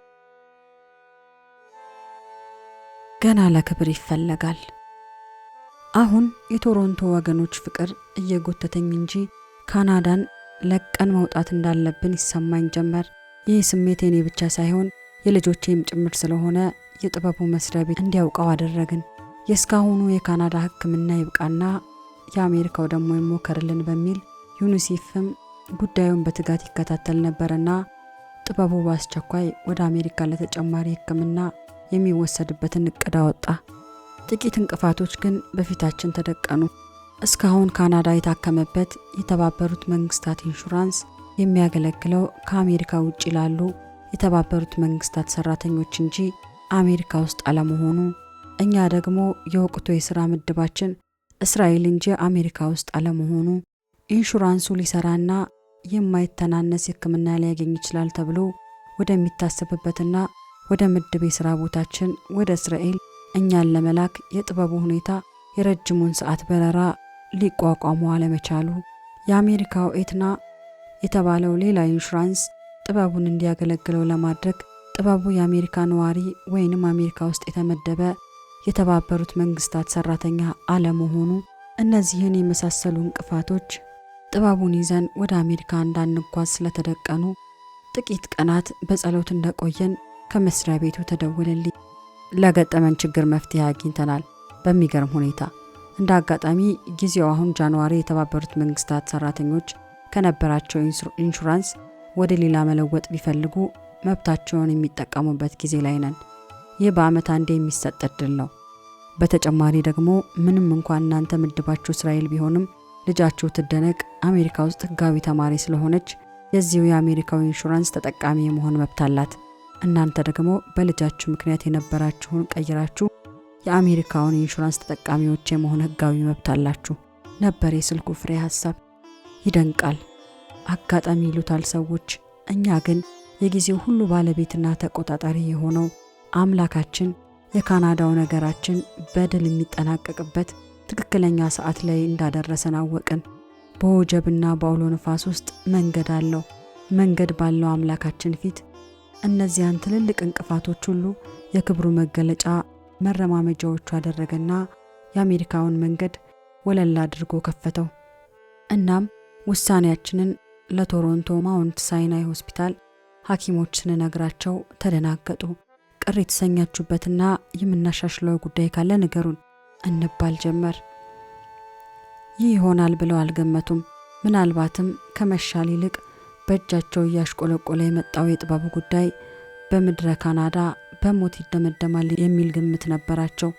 ገና ለክብር ይፈለጋል። አሁን የቶሮንቶ ወገኖች ፍቅር እየጎተተኝ እንጂ ካናዳን ለቀን መውጣት እንዳለብን ይሰማኝ ጀመር። ይህ ስሜት የኔ ብቻ ሳይሆን የልጆቼም ጭምር ስለሆነ የጥበቡ መስሪያ ቤት እንዲያውቀው አደረግን። የእስካሁኑ የካናዳ ሕክምና ይብቃና የአሜሪካው ደግሞ ይሞከርልን በሚል ዩኒሴፍም ጉዳዩን በትጋት ይከታተል ነበርና ጥበቡ በአስቸኳይ ወደ አሜሪካ ለተጨማሪ ሕክምና የሚወሰድበትን እቅድ አወጣ። ጥቂት እንቅፋቶች ግን በፊታችን ተደቀኑ። እስካሁን ካናዳ የታከመበት የተባበሩት መንግስታት ኢንሹራንስ የሚያገለግለው ከአሜሪካ ውጭ ላሉ የተባበሩት መንግስታት ሰራተኞች እንጂ አሜሪካ ውስጥ አለመሆኑ፣ እኛ ደግሞ የወቅቱ የሥራ ምድባችን እስራኤል እንጂ አሜሪካ ውስጥ አለመሆኑ፣ ኢንሹራንሱ ሊሰራና የማይተናነስ ሕክምና ሊያገኝ ይችላል ተብሎ ወደሚታሰብበትና ወደ ምድብ የሥራ ቦታችን ወደ እስራኤል እኛን ለመላክ የጥበቡ ሁኔታ የረጅሙን ሰዓት በረራ ሊቋቋሙ አለመቻሉ፣ የአሜሪካው ኤትና የተባለው ሌላ ኢንሹራንስ ጥበቡን እንዲያገለግለው ለማድረግ ጥበቡ የአሜሪካ ነዋሪ ወይንም አሜሪካ ውስጥ የተመደበ የተባበሩት መንግስታት ሰራተኛ አለመሆኑ፣ እነዚህን የመሳሰሉ እንቅፋቶች ጥበቡን ይዘን ወደ አሜሪካ እንዳንጓዝ ስለተደቀኑ ጥቂት ቀናት በጸሎት እንደቆየን ከመስሪያ ቤቱ ተደወለልኝ። ለገጠመን ችግር መፍትሄ አግኝተናል። በሚገርም ሁኔታ እንደ አጋጣሚ ጊዜው አሁን ጃንዋሪ የተባበሩት መንግስታት ሰራተኞች ከነበራቸው ኢንሹራንስ ወደ ሌላ መለወጥ ቢፈልጉ መብታቸውን የሚጠቀሙበት ጊዜ ላይ ነን። ይህ በአመት አንዴ የሚሰጥ እድል ነው። በተጨማሪ ደግሞ ምንም እንኳን እናንተ ምድባችሁ እስራኤል ቢሆንም ልጃችሁ ትደነቅ አሜሪካ ውስጥ ህጋዊ ተማሪ ስለሆነች የዚሁ የአሜሪካው ኢንሹራንስ ተጠቃሚ የመሆን መብት አላት። እናንተ ደግሞ በልጃችሁ ምክንያት የነበራችሁን ቀይራችሁ የአሜሪካውን ኢንሹራንስ ተጠቃሚዎች የመሆን ህጋዊ መብት አላችሁ ነበር የስልኩ ፍሬ ሐሳብ። ይደንቃል። አጋጣሚ ይሉታል ሰዎች። እኛ ግን የጊዜው ሁሉ ባለቤትና ተቆጣጣሪ የሆነው አምላካችን የካናዳው ነገራችን በድል የሚጠናቀቅበት ትክክለኛ ሰዓት ላይ እንዳደረሰን አወቅን። በወጀብና በአውሎ ነፋስ ውስጥ መንገድ አለው። መንገድ ባለው አምላካችን ፊት እነዚያን ትልልቅ እንቅፋቶች ሁሉ የክብሩ መገለጫ መረማመጃዎቹ አደረገና የአሜሪካውን መንገድ ወለል አድርጎ ከፈተው። እናም ውሳኔያችንን ለቶሮንቶ ማውንት ሳይናይ ሆስፒታል ሐኪሞች ስንነግራቸው ተደናገጡ። ቅር የተሰኛችሁበትና የምናሻሽለው ጉዳይ ካለ ንገሩን እንባል ጀመር። ይህ ይሆናል ብለው አልገመቱም። ምናልባትም ከመሻል ይልቅ በእጃቸው እያሽቆለቆለ የመጣው የጥበቡ ጉዳይ በምድረ ካናዳ በሞት ይደመደማል የሚል ግምት ነበራቸው።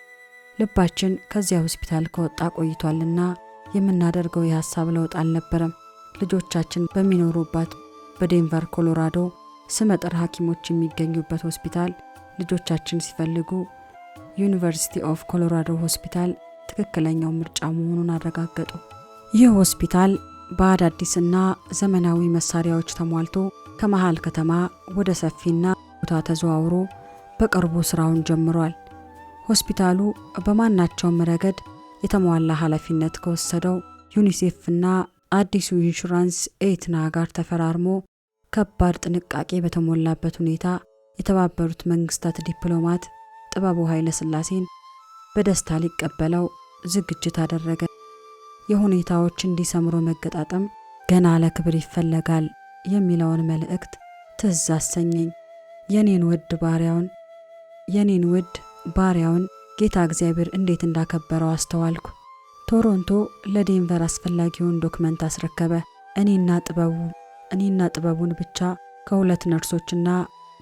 ልባችን ከዚያ ሆስፒታል ከወጣ ቆይቷልና የምናደርገው የሐሳብ ለውጥ አልነበረም። ልጆቻችን በሚኖሩባት በዴንቨር ኮሎራዶ ስመጥር ሐኪሞች የሚገኙበት ሆስፒታል ልጆቻችን ሲፈልጉ ዩኒቨርሲቲ ኦፍ ኮሎራዶ ሆስፒታል ትክክለኛው ምርጫ መሆኑን አረጋገጡ። ይህ ሆስፒታል በአዳዲስና ዘመናዊ መሳሪያዎች ተሟልቶ ከመሃል ከተማ ወደ ሰፊና ቦታ ተዘዋውሮ በቅርቡ ስራውን ጀምሯል። ሆስፒታሉ በማናቸውም ረገድ የተሟላ ኃላፊነት ከወሰደው ዩኒሴፍና አዲሱ ኢንሹራንስ ኤትና ጋር ተፈራርሞ ከባድ ጥንቃቄ በተሞላበት ሁኔታ የተባበሩት መንግስታት ዲፕሎማት ጥበቡ ኃይለ ሥላሴን በደስታ ሊቀበለው ዝግጅት አደረገ። የሁኔታዎች እንዲሰምሩ መገጣጠም ገና ለክብር ይፈለጋል የሚለውን መልእክት ትዝ አሰኘኝ። የኔን ውድ ባሪያውን ጌታ እግዚአብሔር እንዴት እንዳከበረው አስተዋልኩ። ቶሮንቶ ለዴንቨር አስፈላጊውን ዶክመንት አስረከበ። እኔና ጥበቡን ብቻ ከሁለት ነርሶችና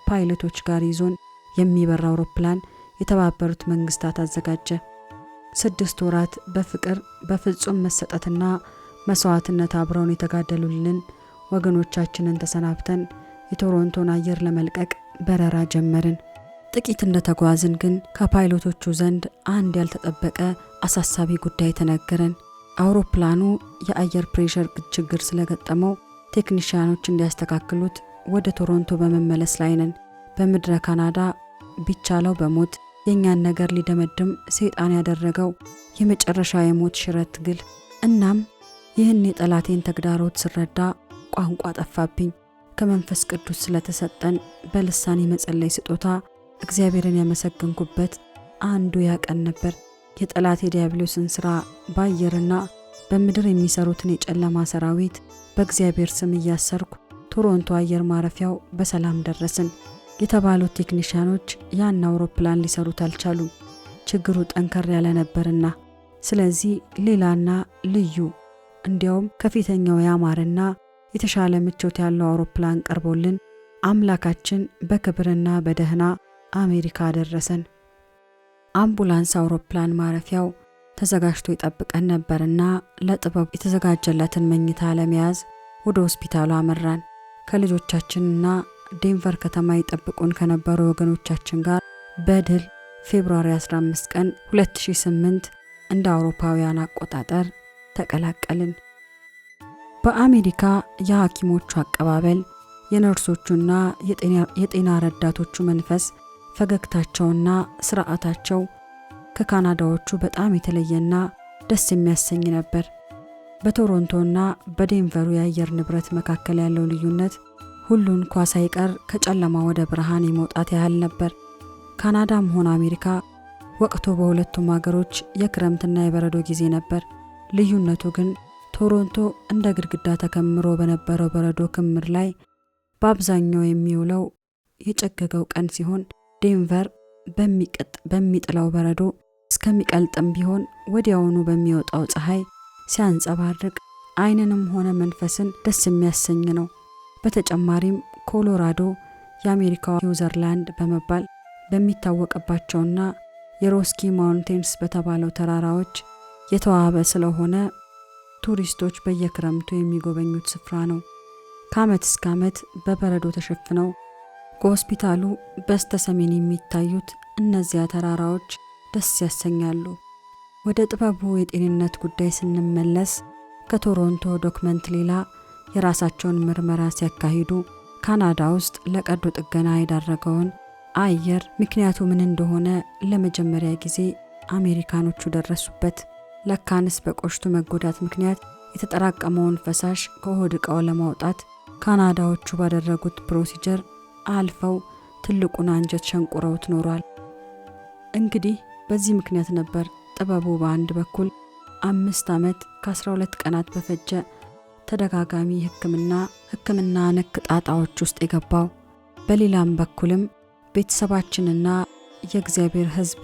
ፓይለቶች ጋር ይዞን የሚበራ አውሮፕላን የተባበሩት መንግስታት አዘጋጀ። 6 ወራት በፍቅር በፍጹም መሰጠትና መስዋዕትነት አብረውን የተጋደሉልን ወገኖቻችንን ተሰናብተን የቶሮንቶን አየር ለመልቀቅ በረራ ጀመርን። ጥቂት እንደተጓዝን ግን ከፓይሎቶቹ ዘንድ አንድ ያልተጠበቀ አሳሳቢ ጉዳይ ተነገረን። አውሮፕላኑ የአየር ፕሬሸር ችግር ስለገጠመው ቴክኒሽያኖች እንዲያስተካክሉት ወደ ቶሮንቶ በመመለስ ላይ ነን። በምድረ ካናዳ ቢቻለው በሞት የኛን ነገር ሊደመድም ሰይጣን ያደረገው የመጨረሻ የሞት ሽረት ትግል። እናም ይህን የጠላቴን ተግዳሮት ስረዳ ቋንቋ ጠፋብኝ። ከመንፈስ ቅዱስ ስለተሰጠን በልሳን የመጸለይ ስጦታ እግዚአብሔርን ያመሰግንኩበት አንዱ ያቀን ነበር። የጠላት የዲያብሎስን ሥራ በአየርና በምድር የሚሰሩትን የጨለማ ሰራዊት በእግዚአብሔር ስም እያሰርኩ ቶሮንቶ አየር ማረፊያው በሰላም ደረስን። የተባሉት ቴክኒሽያኖች ያን አውሮፕላን ሊሰሩት አልቻሉም። ችግሩ ጠንከር ያለ ነበርና፣ ስለዚህ ሌላና ልዩ እንዲያውም ከፊተኛው ያማረና የተሻለ ምቾት ያለው አውሮፕላን ቀርቦልን አምላካችን በክብርና በደህና አሜሪካ ደረሰን። አምቡላንስ አውሮፕላን ማረፊያው ተዘጋጅቶ ይጠብቀን ነበርና ለጥበብ የተዘጋጀለትን መኝታ ለመያዝ ወደ ሆስፒታሉ አመራን። ከልጆቻችንና ዴንቨር ከተማ ይጠብቁን ከነበሩ ወገኖቻችን ጋር በድል ፌብሩዋሪ 15 ቀን 2008 እንደ አውሮፓውያን አቆጣጠር ተቀላቀልን። በአሜሪካ የሐኪሞቹ አቀባበል፣ የነርሶቹና የጤና ረዳቶቹ መንፈስ፣ ፈገግታቸውና ስርዓታቸው ከካናዳዎቹ በጣም የተለየና ደስ የሚያሰኝ ነበር። በቶሮንቶና በዴንቨሩ የአየር ንብረት መካከል ያለው ልዩነት ሁሉን እንኳ ሳይቀር ከጨለማ ወደ ብርሃን የመውጣት ያህል ነበር። ካናዳም ሆነ አሜሪካ ወቅቱ በሁለቱም ሀገሮች የክረምትና የበረዶ ጊዜ ነበር። ልዩነቱ ግን ቶሮንቶ እንደ ግድግዳ ተከምሮ በነበረው በረዶ ክምር ላይ በአብዛኛው የሚውለው የጨገገው ቀን ሲሆን፣ ዴንቨር በሚጥለው በረዶ እስከሚቀልጥም ቢሆን ወዲያውኑ በሚወጣው ፀሐይ ሲያንጸባርቅ ዓይንንም ሆነ መንፈስን ደስ የሚያሰኝ ነው። በተጨማሪም ኮሎራዶ የአሜሪካው ስዊዘርላንድ በመባል በሚታወቅባቸውና የሮስኪ ማውንቴንስ በተባለው ተራራዎች የተዋበ ስለሆነ ቱሪስቶች በየክረምቱ የሚጎበኙት ስፍራ ነው። ከዓመት እስከ ዓመት በበረዶ ተሸፍነው ከሆስፒታሉ በስተሰሜን የሚታዩት እነዚያ ተራራዎች ደስ ያሰኛሉ። ወደ ጥበቡ የጤንነት ጉዳይ ስንመለስ ከቶሮንቶ ዶክመንት ሌላ የራሳቸውን ምርመራ ሲያካሂዱ ካናዳ ውስጥ ለቀዶ ጥገና የዳረገውን አየር ምክንያቱ ምን እንደሆነ ለመጀመሪያ ጊዜ አሜሪካኖቹ ደረሱበት። ለካንስ በቆሽቱ መጎዳት ምክንያት የተጠራቀመውን ፈሳሽ ከሆድ ዕቃው ለማውጣት ካናዳዎቹ ባደረጉት ፕሮሲጀር አልፈው ትልቁን አንጀት ሸንቁረውት ኖሯል። እንግዲህ በዚህ ምክንያት ነበር ጥበቡ በአንድ በኩል 5 ዓመት ከ12 ቀናት በፈጀ ተደጋጋሚ ሕክምና ነክ ጣጣዎች ውስጥ የገባው። በሌላም በኩልም ቤተሰባችንና የእግዚአብሔር ሕዝብ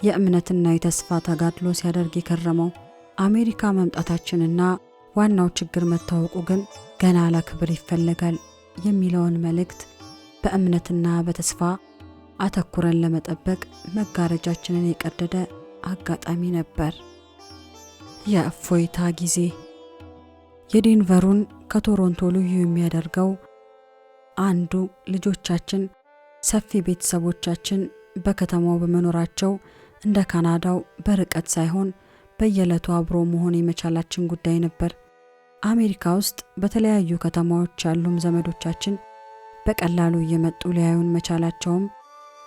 የእምነትና የተስፋ ተጋድሎ ሲያደርግ የከረመው። አሜሪካ መምጣታችንና ዋናው ችግር መታወቁ ግን ገና ለክብር ይፈለጋል የሚለውን መልእክት በእምነትና በተስፋ አተኩረን ለመጠበቅ መጋረጃችንን የቀደደ አጋጣሚ ነበር። የእፎይታ ጊዜ። የዴንቨሩን ከቶሮንቶ ልዩ የሚያደርገው አንዱ ልጆቻችን ሰፊ ቤተሰቦቻችን በከተማው በመኖራቸው እንደ ካናዳው በርቀት ሳይሆን በየዕለቱ አብሮ መሆን የመቻላችን ጉዳይ ነበር። አሜሪካ ውስጥ በተለያዩ ከተማዎች ያሉም ዘመዶቻችን በቀላሉ እየመጡ ሊያዩን መቻላቸውም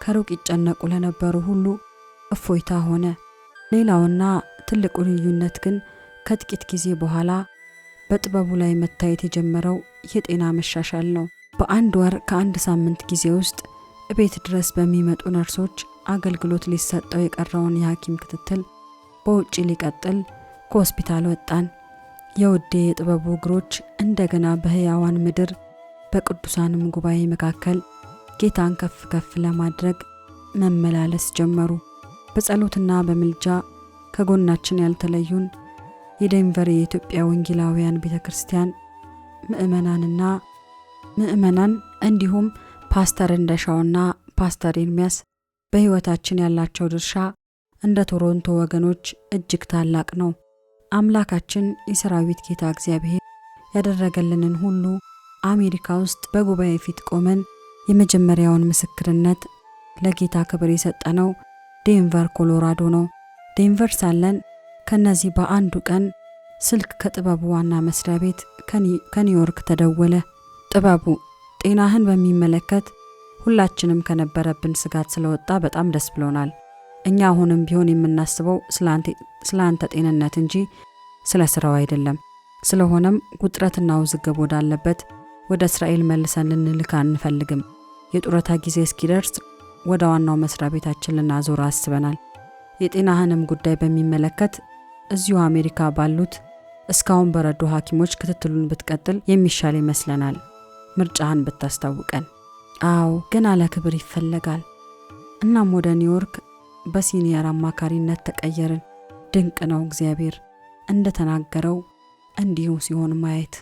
ከሩቅ ይጨነቁ ለነበሩ ሁሉ እፎይታ ሆነ። ሌላውና ትልቁ ልዩነት ግን ከጥቂት ጊዜ በኋላ በጥበቡ ላይ መታየት የጀመረው የጤና መሻሻል ነው። በአንድ ወር ከአንድ ሳምንት ጊዜ ውስጥ እቤት ድረስ በሚመጡ ነርሶች አገልግሎት ሊሰጠው የቀረውን የሐኪም ክትትል በውጪ ሊቀጥል ከሆስፒታል ወጣን። የውዴ የጥበቡ እግሮች እንደገና በሕያዋን ምድር በቅዱሳንም ጉባኤ መካከል ጌታን ከፍ ከፍ ለማድረግ መመላለስ ጀመሩ። በጸሎትና በምልጃ ከጎናችን ያልተለዩን የዴንቨር የኢትዮጵያ ወንጌላውያን ቤተክርስቲያን ምእመናን እንዲሁም ፓስተር እንደሻውና ፓስተር ኤርሚያስ በሕይወታችን ያላቸው ድርሻ እንደ ቶሮንቶ ወገኖች እጅግ ታላቅ ነው። አምላካችን የሰራዊት ጌታ እግዚአብሔር ያደረገልንን ሁሉ አሜሪካ ውስጥ በጉባኤ ፊት ቆመን የመጀመሪያውን ምስክርነት ለጌታ ክብር የሰጠነው ዴንቨር ኮሎራዶ ነው። ዴንቨር ሳለን ከነዚህ በአንዱ ቀን ስልክ ከጥበቡ ዋና መስሪያ ቤት ከኒውዮርክ ተደወለ። ጥበቡ፣ ጤናህን በሚመለከት ሁላችንም ከነበረብን ስጋት ስለወጣ በጣም ደስ ብሎናል። እኛ አሁንም ቢሆን የምናስበው ስላንተ ጤንነት እንጂ ስለ ስራው አይደለም። ስለሆነም ውጥረትና ውዝግብ ወዳለበት ወደ እስራኤል መልሰን ልንልክ አንፈልግም። የጡረታ ጊዜ እስኪደርስ ወደ ዋናው መስሪያ ቤታችን ልናዞር አስበናል። የጤናህንም ጉዳይ በሚመለከት እዚሁ አሜሪካ ባሉት እስካሁን በረዱ ሐኪሞች ክትትሉን ብትቀጥል የሚሻል ይመስለናል። ምርጫህን ብታስታውቀን። አዎ፣ ግን አለ ክብር ይፈለጋል። እናም ወደ ኒውዮርክ በሲኒየር አማካሪነት ተቀየርን። ድንቅ ነው እግዚአብሔር እንደተናገረው እንዲሁ ሲሆን ማየት።